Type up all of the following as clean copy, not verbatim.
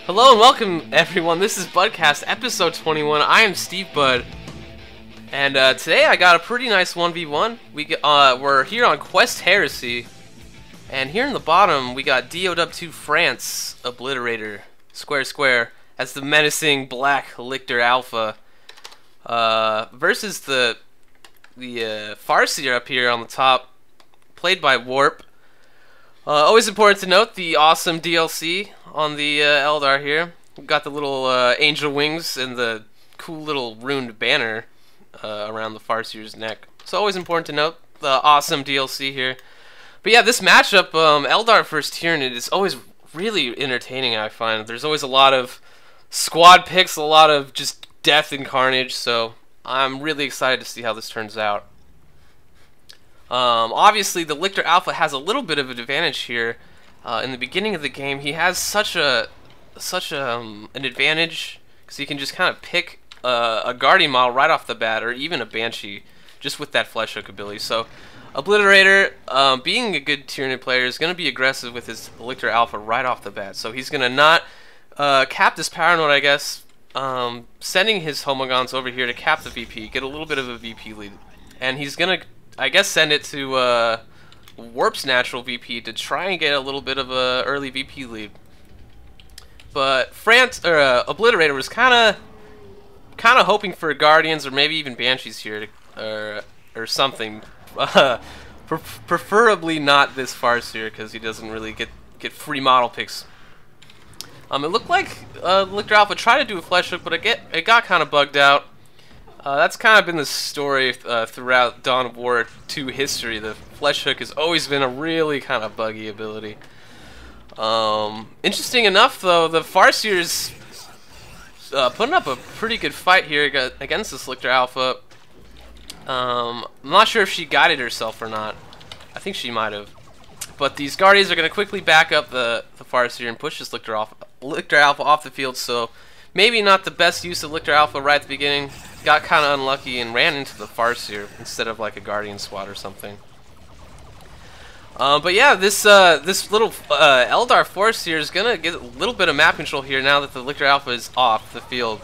Hello and welcome everyone, this is BUDCAST episode 21, I am stevebud, and today I got a pretty nice 1v1, we're here on Quest Heresy, and here in the bottom we got DOW2 France, Obliterator, square, as the menacing black Lictor Alpha, versus the Farseer up here on the top, played by Warp. Always important to note the awesome DLC on the Eldar here. We've got the little angel wings and the cool little runed banner around the Farseer's neck. So always important to note the awesome DLC here. But yeah, this matchup, Eldar vs Tyranid, is always really entertaining, I find. There's always a lot of squad picks, a lot of just death and carnage, so I'm really excited to see how this turns out. Obviously, the Lictor Alpha has a little bit of an advantage here. In the beginning of the game, he has such an advantage because he can just kind of pick a Guardian model right off the bat, or even a Banshee, just with that flesh hook ability. So, Obliterator, being a good Tyranid player, is going to be aggressive with his Lictor Alpha right off the bat. So he's going to not cap this power node, I guess, sending his Homogons over here to cap the VP, get a little bit of a VP lead, and he's going to, I guess, send it to Warp's natural VP to try and get a little bit of a early VP lead. But Obliterator was kind of hoping for Guardians or maybe even Banshees here, or something. Preferably not this Farseer, because he doesn't really get free model picks. It looked like Lictor Alpha tried to do a flesh hook, but it got kind of bugged out. That's kind of been the story throughout Dawn of War 2 history. The flesh hook has always been a really kind of buggy ability. Interesting enough, though, the Farseer's putting up a pretty good fight here against this Lictor Alpha. I'm not sure if she guided herself or not. I think she might have. But these Guardians are going to quickly back up the Farseer and push this Lictor Alpha off the field, so maybe not the best use of Lictor Alpha right at the beginning. Got kind of unlucky and ran into the Farseer instead of like a Guardian SWAT or something. But yeah, this little Eldar Farseer is gonna get a little bit of map control here now that the Lictor Alpha is off the field.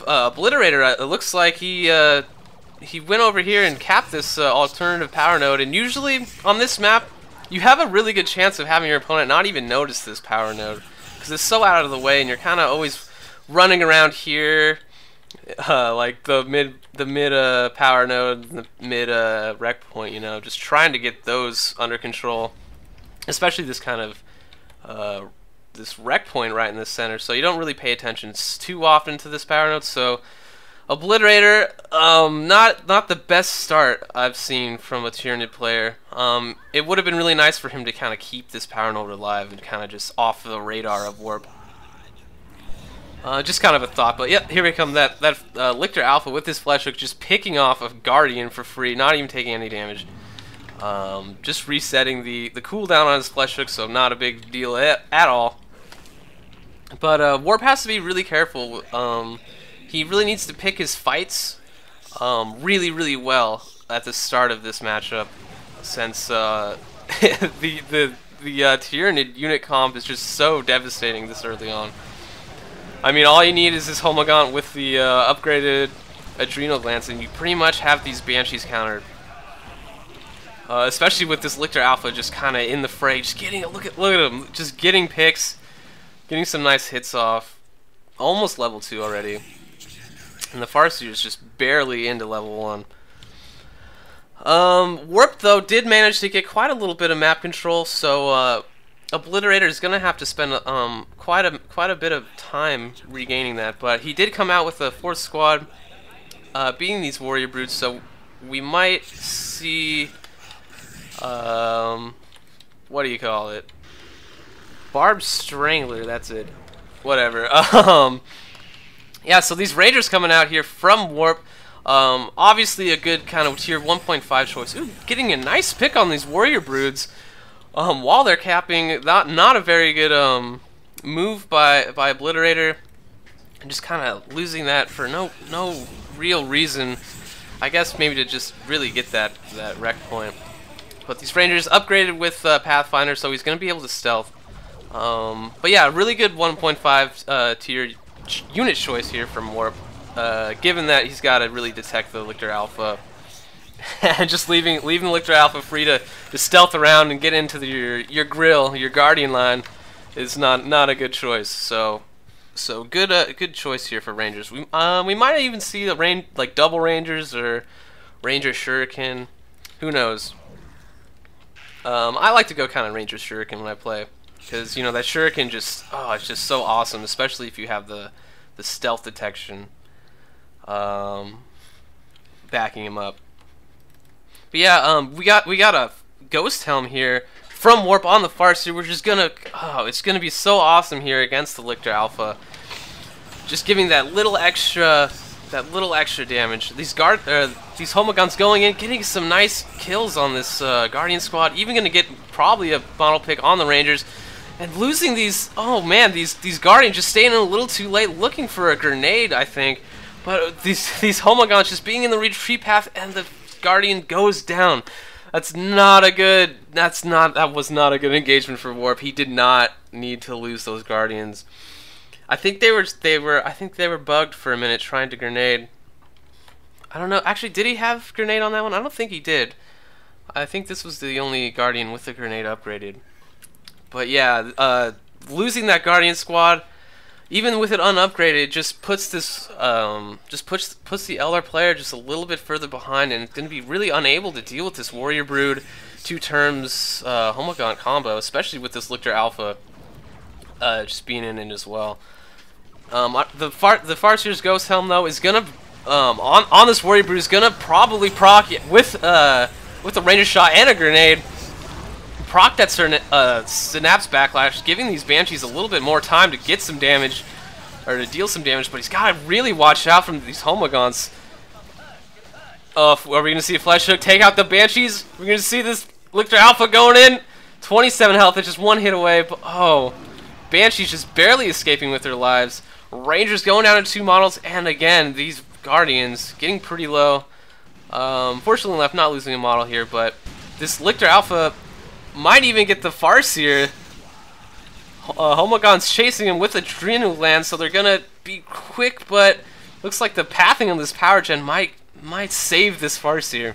Obliterator, it looks like he went over here and capped this alternative power node, and usually on this map you have a really good chance of having your opponent not even notice this power node because it's so out of the way, and you're kind of always running around here, like the mid power node, the mid rec point, you know, just trying to get those under control. Especially this kind of this rec point right in the center, so you don't really pay attention too often to this power node. So Obliterator, not the best start I've seen from a Tyranid player. It would have been really nice for him to kind of keep this power node alive and kind of just off the radar of Warp. Just kind of a thought, but yeah, here we come. That Lictor Alpha with his flesh hook just picking off a Guardian for free, not even taking any damage. Just resetting the cooldown on his flesh hook, so not a big deal at all. But Warp has to be really careful. He really needs to pick his fights really well at the start of this matchup, since the Tyranid unit comp is just so devastating this early on. I mean, all you need is this Homogon with the upgraded Adrenal Glands, and you pretty much have these Banshees countered. Especially with this Lictor Alpha just kind of in the fray, just getting look at him, just getting picks, getting some nice hits off. Almost level 2 already, and the Farseer is just barely into level 1. Warp, though, did manage to get quite a little bit of map control, so Obliterator is going to have to spend quite a bit of time regaining that, but he did come out with a 4th squad beating these warrior brutes, so we might see what do you call it? Barb Strangler, that's it. Whatever. Yeah, so these Rangers coming out here from Warp, obviously a good kind of tier 1.5 choice. Ooh, getting a nice pick on these warrior broods. While they're capping, not a very good move by Obliterator. and just kind of losing that for no real reason. I guess maybe to just really get that wreck point. But these Rangers upgraded with Pathfinder, so he's going to be able to stealth. But yeah, really good 1.5 tier unit choice here from Warp, given that he's got to really detect the Lictor Alpha. And just leaving the Lictor Alpha free to stealth around and get into your grill, your Guardian line, is not a good choice. So good choice here for Rangers. We might even see the like double Rangers or Ranger Shuriken. Who knows? I like to go kind of Ranger Shuriken when I play, because you know that Shuriken just it's just so awesome, especially if you have the stealth detection backing him up. But yeah, we got a Ghost Helm here from Warp on the Farseer, which is it's gonna be so awesome here against the Lictor Alpha. Just giving that little extra damage. These Homogons going in, getting some nice kills on this Guardian squad. Even gonna get probably a model pick on the Rangers, and losing these. Oh man, these Guardians just staying in a little too late, looking for a grenade, I think. But these Homogons just being in the retreat path, and the Guardian goes down. That was not a good engagement for Warp. He did not need to lose those Guardians. I think they were bugged for a minute trying to grenade. I don't know. Actually, did he have grenade on that one? I don't think he did. I think this was the only Guardian with the grenade upgraded. But yeah, losing that Guardian squad, even with it unupgraded, just puts this puts the LR player just a little bit further behind, and it's going to be really unable to deal with this Warrior Brood 2 turns Homogon combo, especially with this Lictor Alpha just being in it as well. The Farseer's Ghost Helm though is gonna on this Warrior Brood is gonna probably proc with a Ranger Shot and a grenade. Proc that Synapse Backlash, giving these Banshees a little bit more time to get some damage, or to deal some damage, but he's got to really watch out from these Homogons. Are we going to see a Flesh Hook take out the Banshees? We're going to see this Lictor Alpha going in. 27 health, it's just one hit away, but Banshees just barely escaping with their lives. Rangers going down to 2 models, and again, these Guardians getting pretty low. Fortunately enough, not losing a model here, but this Lictor Alpha might even get the Farseer. Homogon's chasing him with Adrenal Gland, so they're gonna be quick, but looks like the pathing on this power gen might save this Farseer.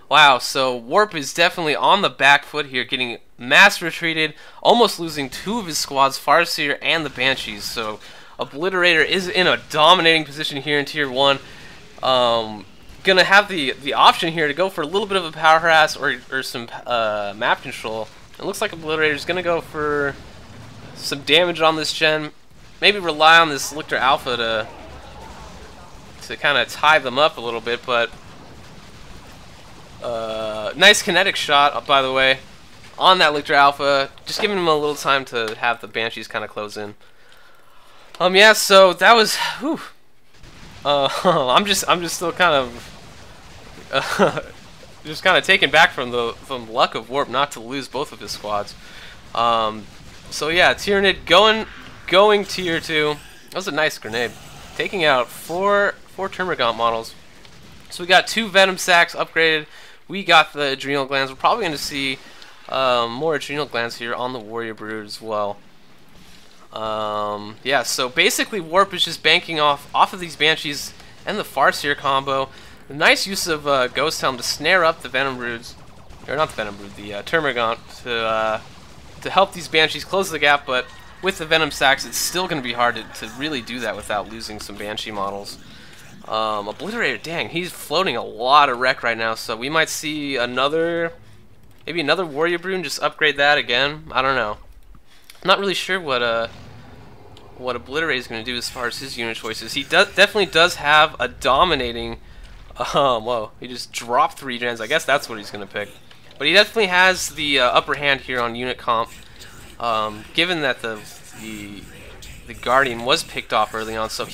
Wow, so Warp is definitely on the back foot here, getting mass retreated, almost losing 2 of his squads, Farseer and the Banshees. So Obliterator is in a dominating position here in Tier 1. Gonna have the option here to go for a little bit of a power harass or some map control. It looks like Obliterator's gonna go for some damage on this gen. Maybe rely on this Lictor Alpha to kind of tie them up a little bit, but nice kinetic shot, by the way, on that Lictor Alpha, just giving him a little time to have the Banshees kind of close in. Yeah, so that was, whew. I'm just still kind of just kind of taken back from the luck of Warp not to lose both of his squads. So yeah, Tyranid going Tier 2. That was a nice grenade, taking out 4 Termagant models. So we got 2 Venom Sacs upgraded. We got the Adrenal Glands. We're probably going to see more Adrenal Glands here on the Warrior Brood as well. Yeah, so basically Warp is just banking off of these Banshees and the Farseer combo. A nice use of Ghost Helm to snare up the Venom Broods, or not the Venom Brood, the Termagant, to help these Banshees close the gap, but with the Venom Sacs it's still going to be hard to really do that without losing some Banshee models. Obliterator, dang, he's floating a lot of wreck right now, so we might see maybe another Warrior Brood and just upgrade that again. I don't know. I'm not really sure what Obliterator is going to do as far as his unit choices. He definitely does have a dominating. Whoa! He just dropped 3 gens. I guess that's what he's going to pick. But he definitely has the upper hand here on unit comp. Given that the Guardian was picked off early on, so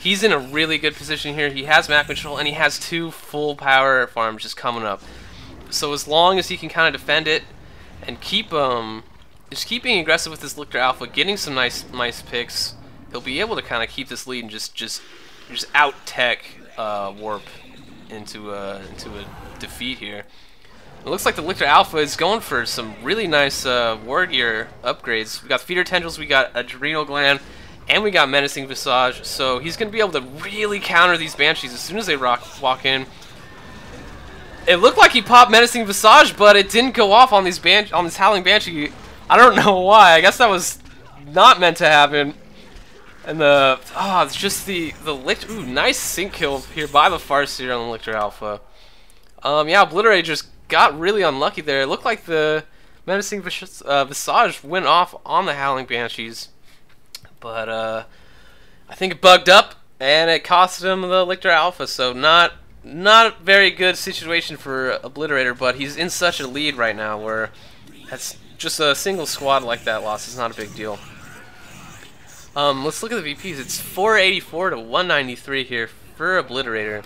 he's in a really good position here. He has map control and he has 2 full power farms just coming up. So as long as he can kind of defend it and keep just keeping aggressive with this Lictor Alpha, getting some nice picks, he'll be able to kind of keep this lead and just out tech Warp into a defeat here. It looks like the Lictor Alpha is going for some really nice war gear upgrades. We got feeder tendrils, we got adrenal gland, and we got menacing visage. So he's going to be able to really counter these banshees as soon as they walk in. It looked like he popped menacing visage, but it didn't go off on this howling banshee. I don't know why. I guess that was not meant to happen. And it's just the Lictor. Ooh, nice sync kill here by the Farseer on the Lictor Alpha. Yeah, Obliterator just got really unlucky there. It looked like the menacing visage went off on the howling banshees, but I think it bugged up and it cost him the Lictor Alpha. So not a very good situation for Obliterator, but he's in such a lead right now where that's just a single squad like that loss is not a big deal. Let's look at the VPs. It's 484 to 193 here for Obliterator.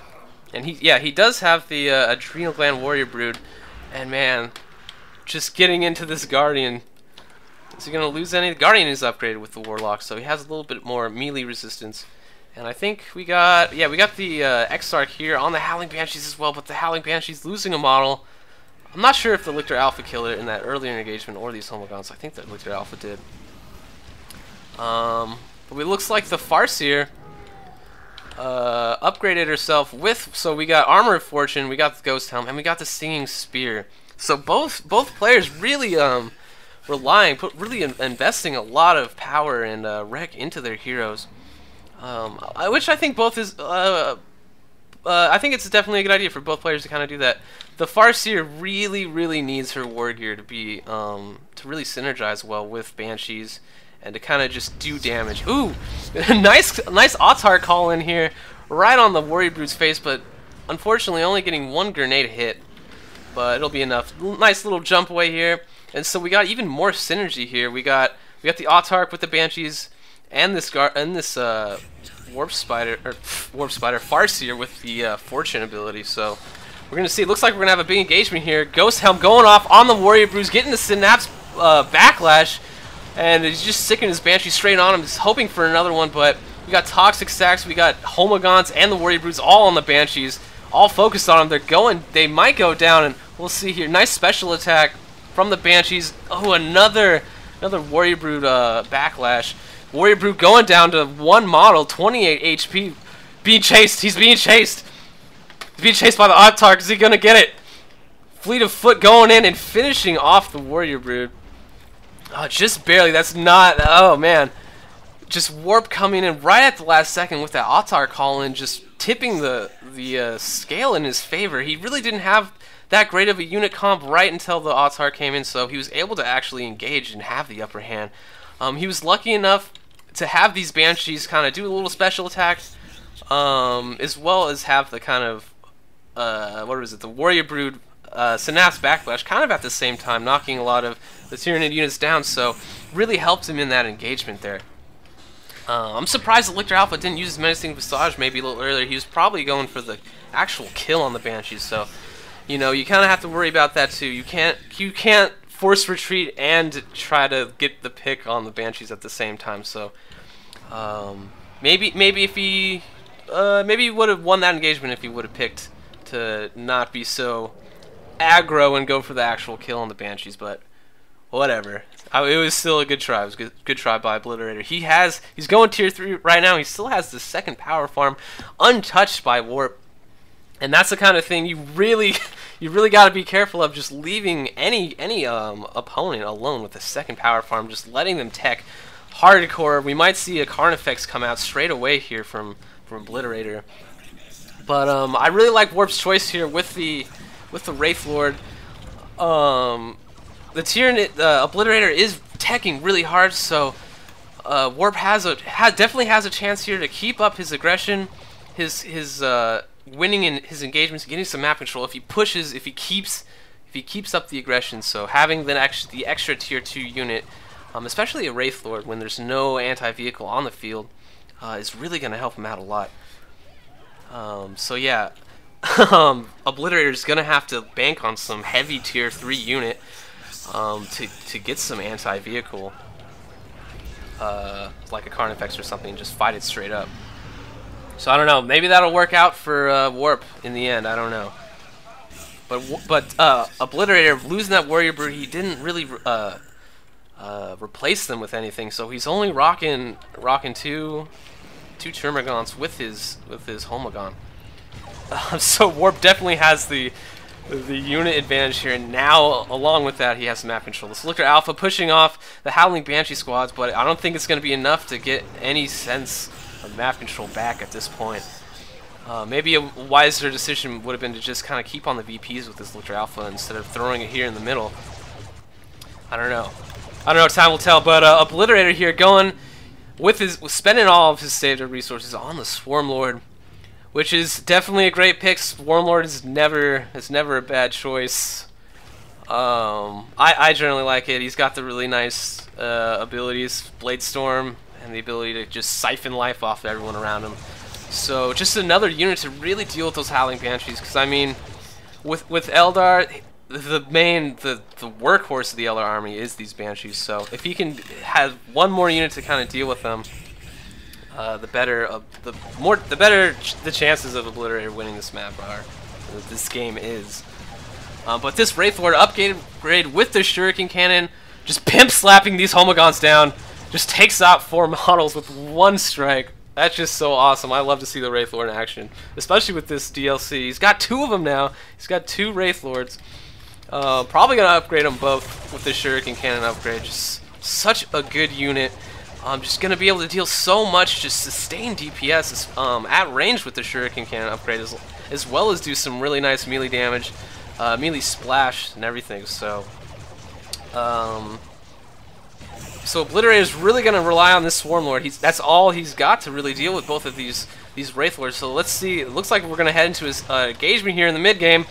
And he does have the Adrenal Gland Warrior Brood. And man, just getting into this Guardian. Is he going to lose any? The Guardian is upgraded with the Warlock, so he has a little bit more melee resistance. And I think we got the Exarch here on the Howling Banshees as well, but the Howling Banshees losing a model. I'm not sure if the Lictor Alpha killed it in that earlier engagement or these Homogons. I think that Lictor Alpha did. But it looks like the Farseer upgraded herself with, so we got Armor of Fortune, we got the Ghost Helm, and we got the Singing Spear. So both players really really investing a lot of power and rec into their heroes. Which I think both is I think it's definitely a good idea for both players to kind of do that. The Farseer really needs her war gear to be to really synergize well with Banshees and to kind of just do damage. Ooh, nice Autar call in here, right on the Warrior Brood's face, but unfortunately only getting one grenade hit. But it'll be enough. Nice little jump away here, and so we got even more synergy here. We got the Autarch with the Banshees, and this Warp Spider Farseer with the Fortune ability. So we're gonna see. It looks like we're gonna have a big engagement here. Ghost Helm going off on the Warrior Broods, getting the Synapse backlash. And he's just sicking his Banshee straight on him. He's hoping for another one, but we got Toxic Stacks, we got Homogons, and the Warrior Broods all on the Banshees, all focused on them. They might go down, and we'll see here. Nice special attack from the Banshees. Oh, another Warrior Brood backlash. Warrior Brood going down to one model, 28 HP. Being chased. He's being chased. He's being chased by the Autarch. Is he gonna get it? Fleet of Foot going in and finishing off the Warrior Brood. Oh, just barely. That's not... Oh, man. Just Warp coming in right at the last second with that Autar call in, just tipping the scale in his favor. He really didn't have that great of a unit comp right until the Autar came in, so he was able to actually engage and have the upper hand. He was lucky enough to have these Banshees kind of do a little special attack, as well as have the kind of... the Warrior Brood Synapse Backlash kind of at the same time, knocking a lot of the Tyranid units down, so really helped him in that engagement there. I'm surprised that Lictor Alpha didn't use his Menacing Visage maybe a little earlier. He was probably going for the actual kill on the Banshees, so you know, you kind of have to worry about that too. You can't force retreat and try to get the pick on the Banshees at the same time, so maybe if he maybe he would have won that engagement if he would have picked to not be so aggro and go for the actual kill on the Banshees, but whatever. It was still a good try. It was a good try by Obliterator. He's going tier 3 right now. He still has the second power farm untouched by Warp. And that's the kind of thing you really got to be careful of, just leaving any opponent alone with the second power farm, just letting them tech hardcore. We might see a Carnifex come out straight away here from Obliterator. But I really like Warp's choice here with the Wraith Lord. The Tyranid Obliterator is teching really hard, so Warp definitely has a chance here to keep up his aggression, his winning in his engagements, getting some map control. If he pushes, if he keeps up the aggression, so having the extra tier 2 unit, especially a Wraith Lord when there's no anti-vehicle on the field, is really going to help him out a lot. So yeah, Obliterator's going to have to bank on some heavy tier 3 unit to get some anti-vehicle. like a Carnifex or something, and just fight it straight up. So I don't know. Maybe that'll work out for Warp in the end. I don't know. But Obliterator, losing that Warrior Brood, he didn't really replace them with anything. So he's only rocking two Termagants with his Homagon. So Warp definitely has the unit advantage here, and now along with that he has some map control. This Lictor Alpha pushing off the Howling Banshee squads, but I don't think it's going to be enough to get any sense of map control back at this point. Maybe a wiser decision would have been to just kind of keep on the VPs with this Lictor Alpha instead of throwing it here in the middle. I don't know. Time will tell. But Obliterator here going with spending all of his saved resources on the Swarm Lord, which is definitely a great pick. Swarm Lord is never a bad choice. I generally like it. He's got the really nice abilities, Blade Storm, and the ability to just siphon life off of everyone around him. So just another unit to really deal with those Howling Banshees. Because I mean, with Eldar, the workhorse of the Eldar army is these Banshees. So if he can have one more unit to kind of deal with them, the better the chances of Obliterator winning this map are. This game is. But this Wraith Lord upgrade with the Shuriken Cannon, just pimp slapping these Homagons down, just takes out 4 models with one strike. That's just so awesome. I love to see the Wraith Lord in action, especially with this DLC. He's got 2 of them now. He's got 2 Wraith Lords. Probably gonna upgrade them both with the Shuriken Cannon upgrade. Just such a good unit. Just gonna be able to deal so much, just sustained DPS at range with the Shuriken Cannon upgrade, as well as do some really nice melee damage, melee splash and everything. So, so Obliterator is really gonna rely on this Swarm Lord. That's all he's got to really deal with both of these Wraith Lords. So let's see. It looks like we're gonna head into his engagement here in the mid game,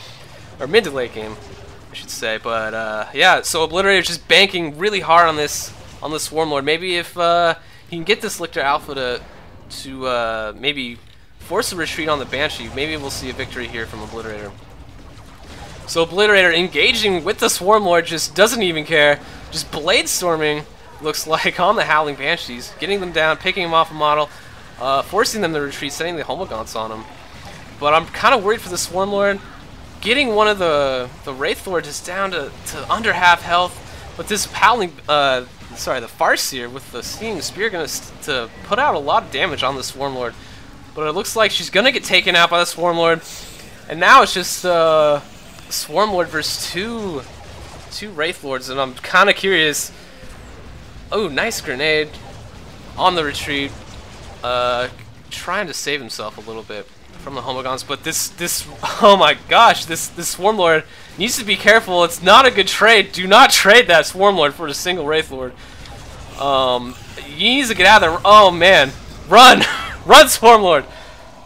or mid to late game, I should say. But yeah, so Obliterator is just banking really hard on this Swarm Lord. Maybe if he can get this Lictor Alpha to maybe force a retreat on the Banshee, maybe we'll see a victory here from Obliterator. So Obliterator engaging with the Swarm Lord, just doesn't even care, just Blade Storming, looks like, on the Howling Banshees, getting them down, picking them off a model, forcing them to retreat, sending the Homagants on them. But I'm kind of worried for the Swarm Lord. Getting one of the Wraith Lords is down to under half health, but this Howling, the Farseer with the Stinging Spear gonna to put out a lot of damage on the Swarm Lord. But it looks like she's gonna get taken out by the Swarm Lord, and now it's just Swarm Lord versus two Wraith Lords, and I'm kind of curious. Oh, nice grenade on the retreat, trying to save himself a little bit from the Homagons, but this oh my gosh, this Swarm Lord needs to be careful. It's not a good trade. Do not trade that Swarm Lord for a single Wraith Lord. He needs to get out of there. Oh man, run, run, Swarm Lord!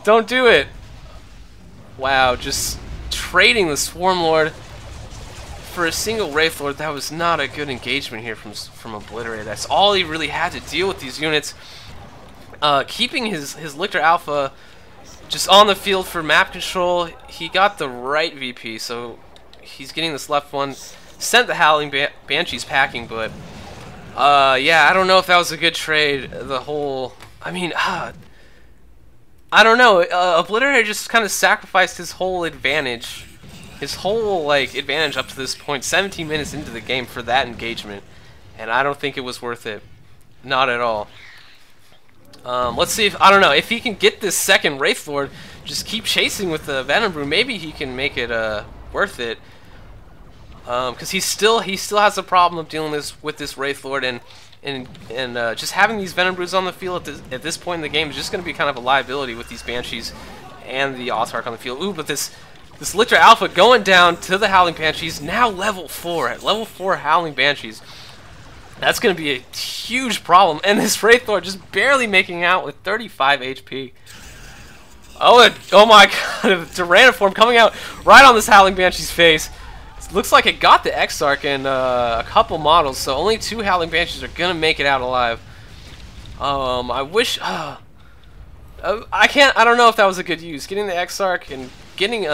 Don't do it. Wow, just trading the Swarm Lord for a single Wraith Lord. That was not a good engagement here from Obliterator. That's all he really had to deal with these units. Keeping his Lictor Alpha just on the field for map control. He got the right VP, so he's getting this left one. Sent the Howling Banshees packing, but yeah, I don't know if that was a good trade. The whole, I mean, I don't know. Obliterator just kind of sacrificed his whole advantage. His whole advantage up to this point, 17 minutes into the game, for that engagement, and I don't think it was worth it, not at all. Let's see if, I don't know, if he can get this second Wraith Lord, just keep chasing with the Venom Brew, maybe he can make it worth it. Because he still has a problem of dealing with this Wraith Lord, and just having these Venom Brews on the field at this point in the game is just going to be kind of a liability with these Banshees and the Autarch on the field. Ooh, but this Lictor Alpha going down to the Howling Banshees, now level 4. At level 4 Howling Banshees. That's going to be a huge problem. And this Wraith Lord just barely making out with 35 HP. Oh my god, Tyraniform coming out right on this Howling Banshee's face. It looks like it got the Exarch and a couple models, so only 2 Howling Banshees are going to make it out alive. I wish... I don't know if that was a good use. Getting the Exarch and getting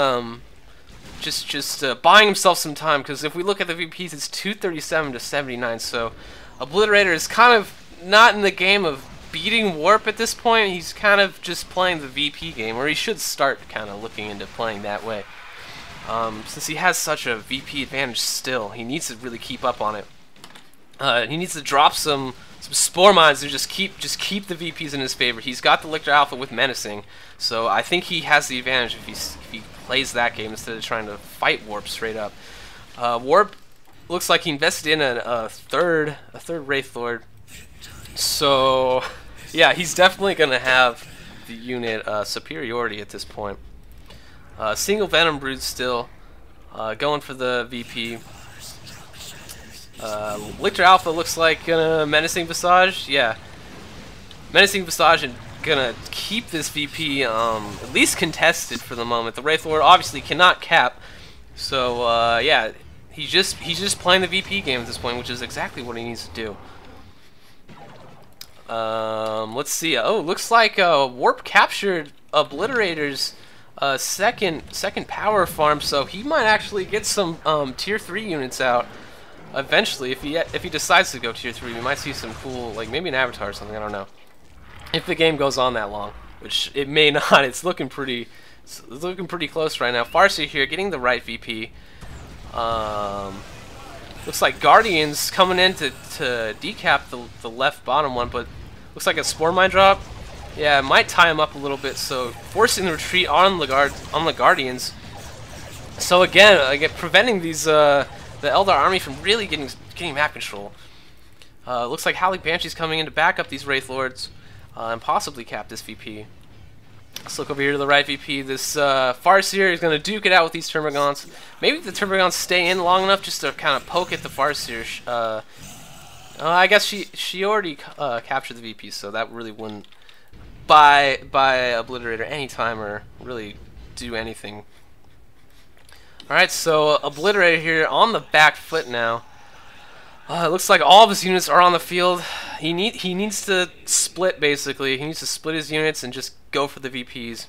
just buying himself some time, because if we look at the VPs, it's 237 to 79. So Obliterator is kind of not in the game of beating Warp at this point. He's kind of just playing the VP game, or he should start kind of looking into playing that way. Since he has such a VP advantage still, he needs to really keep up on it. He needs to drop some Spore Mines to just keep the VPs in his favor. He's got the Lictor Alpha with Menacing, so I think he has the advantage if he plays that game instead of trying to fight Warp straight up. Warp looks like he invested in a third Wraith Lord, so yeah, he's definitely gonna have the unit superiority at this point. Single Venom Brood still going for the VP. Lictor Alpha looks like Menacing Visage. Yeah, Menacing Visage and gonna keep this VP at least contested for the moment. The Wraith Lord obviously cannot cap, so yeah, he's just playing the VP game at this point, which is exactly what he needs to do. Let's see. Oh, looks like Warp captured Obliterator's second power farm, so he might actually get some tier 3 units out eventually. If he decides to go tier 3, we might see some cool, like maybe an avatar or something. I don't know. If the game goes on that long, which it may not. It's looking pretty close right now. Farseer here getting the right VP. Looks like Guardians coming in to decap the left bottom one, but looks like a Spore Mine drop. Yeah, it might tie him up a little bit, so forcing the retreat on the Guardians. So again, preventing these the Eldar army from really getting map control. Looks like Howling Banshee's coming in to back up these Wraith Lords and possibly cap this VP. Let's look over here to the right VP. This Farseer is going to duke it out with these Termagants. Maybe the Termagants stay in long enough just to kind of poke at the Farseer. I guess she already captured the VP, so that really wouldn't buy Obliterator any time or really do anything. Alright, so Obliterator here on the back foot now. It looks like all of his units are on the field. He needs to split, basically. He needs to split his units and just go for the VPs.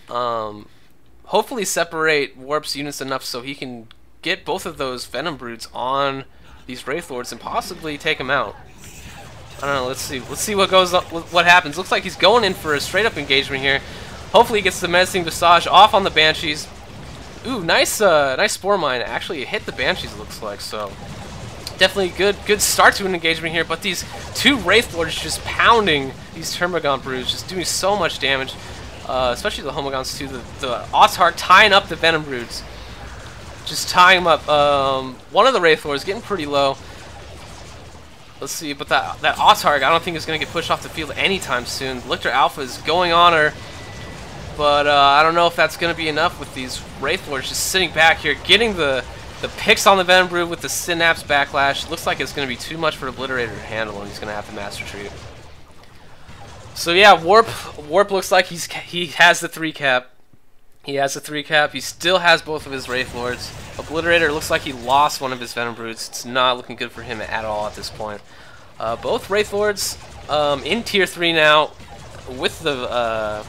Hopefully separate Warp's units enough so he can get both of those Venom Broods on these Wraith Lords and possibly take them out. I don't know. Let's see what goes up, what happens. Looks like he's going in for a straight up engagement here. Hopefully he gets the Menacing Visage off on the Banshees. Ooh, nice Spore Mine. Actually, it hit the Banshees, it looks like, so definitely good start to an engagement here, but these two Wraith Lords just pounding these Termagant Broods, just doing so much damage, especially the Homagants too. The Autarch tying up the Venom Broods, just tying them up. One of the Wraith Lords getting pretty low. Let's see, but that Autarch I don't think is going to get pushed off the field anytime soon. Lictor Alpha is going on her, but I don't know if that's going to be enough with these Wraith Lords just sitting back here, getting the picks on the Venom Brood with the Synapse Backlash. Looks like it's going to be too much for Obliterator to handle, and he's going to have to Master Retreat. So yeah, Warp looks like he has the 3 cap. He has the 3 cap. He still has both of his Wraith Lords. Obliterator looks like he lost one of his Venom Broods. It's not looking good for him at all at this point. Both Wraith Lords in tier 3 now with the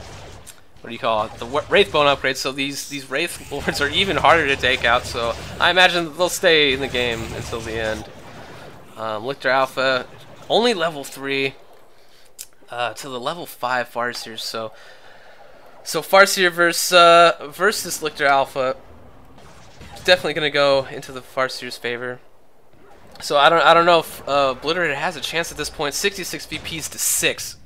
what do you call it? The Wraith Bone upgrade. So these Wraith Lords are even harder to take out. So I imagine they'll stay in the game until the end. Lictor Alpha only level 3 to the level 5 Farseer. So Farseer versus this Lictor Alpha is definitely gonna go into the Farseer's favor. So I don't know if Obliterator has a chance at this point. 66 VPs to 6.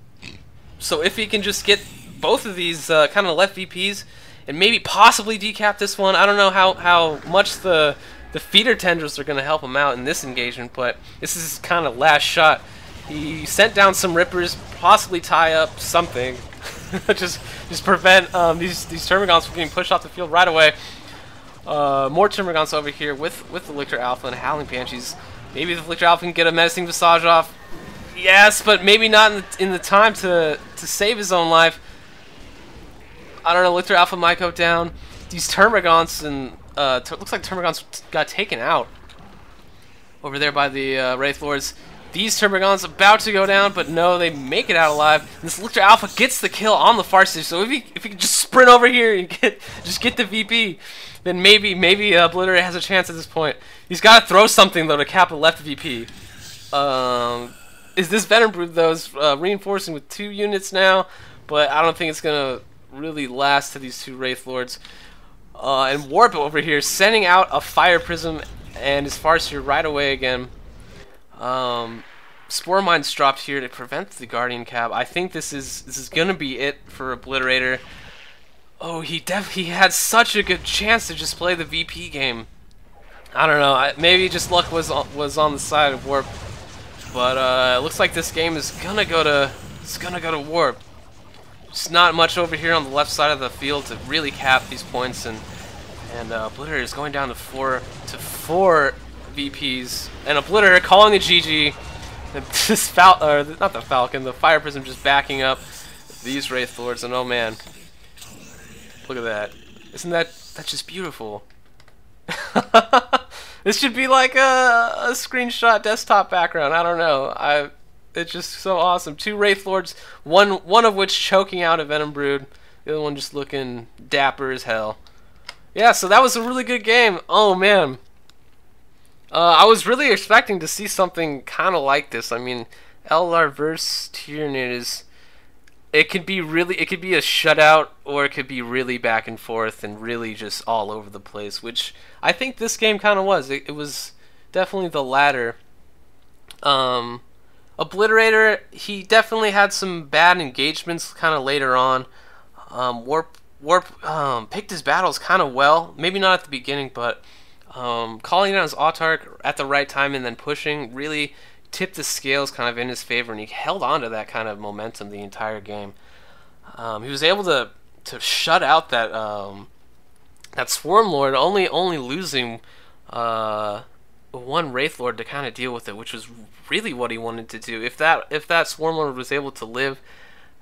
So if he can just get both of these kind of left VPs and maybe possibly decap this one, I don't know how much the feeder tendrils are going to help him out in this engagement, but this is his kind of last shot. He sent down some Rippers, possibly tie up something, just prevent these Termagants from getting pushed off the field right away. More Termagants over here with the Lictor Alpha and Howling Banshees. Maybe the Lictor Alpha can get a Menacing Visage off. Yes, but maybe not in the time to save his own life. I don't know, Lictor Alpha might go down. These Termagants and looks like Termagants got taken out over there by the Wraith Lords. These Termagants about to go down, but no, they make it out alive. And this Lictor Alpha gets the kill on the Farseer. So if he can just sprint over here and get the VP, then maybe Obliterator has a chance at this point. He's got to throw something though to cap the left VP. is this Venom Brood, though, is reinforcing with 2 units now, but I don't think it's going to really last to these 2 Wraith Lords. And Warp over here, sending out a Fire Prism and his Farseer right away again. Spore Mines dropped here to prevent the Guardian Cab. I think this is going to be it for Obliterator. Oh, he had such a good chance to just play the VP game. I don't know. Maybe just luck was on the side of Warp, but it looks like this game is gonna go to Warp. Just not much over here on the left side of the field to really cap these points, and Obliterator is going down to 4 VPs, and Obliterator calling the GG. This not the Falcon, the Fire Prism just backing up these Wraith Lords, and oh man, look at that! Isn't that's just beautiful? This should be like a screenshot desktop background. I don't know. It's just so awesome. 2 Wraith Lords, one of which choking out a Venom Brood, the other one just looking dapper as hell. Yeah, so that was a really good game. Oh man, I was really expecting to see something kind of like this. I mean, LR versus Tyranid it could be a shutout, or it could be really back and forth and really just all over the place, which I think this game kind of was. It was definitely the latter. Obliterator, he definitely had some bad engagements kind of later on. Warp picked his battles kind of well, maybe not at the beginning, but calling down his Autarch at the right time and then pushing really tipped the scales kind of in his favor, and he held on to that kind of momentum the entire game. He was able to shut out that that Swarm Lord, only losing 1 Wraith Lord to kind of deal with it, which was really what he wanted to do. If that Swarm Lord was able to live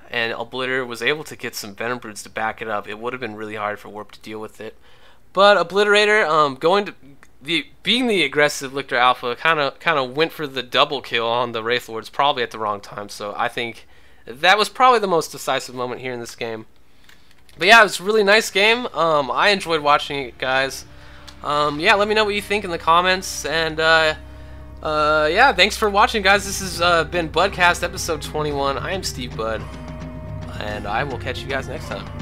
and Obliterator was able to get some Venom Broods to back it up, it would have been really hard for Warp to deal with it. But Obliterator, being the aggressive Lictor Alpha, kind of went for the double kill on the Wraith Lords, probably at the wrong time. So I think that was probably the most decisive moment here in this game. But yeah, it was a really nice game. I enjoyed watching it, guys. Yeah, let me know what you think in the comments, and yeah, thanks for watching, guys. This has been BUDCAST episode 21. I am Steve Bud, and I will catch you guys next time.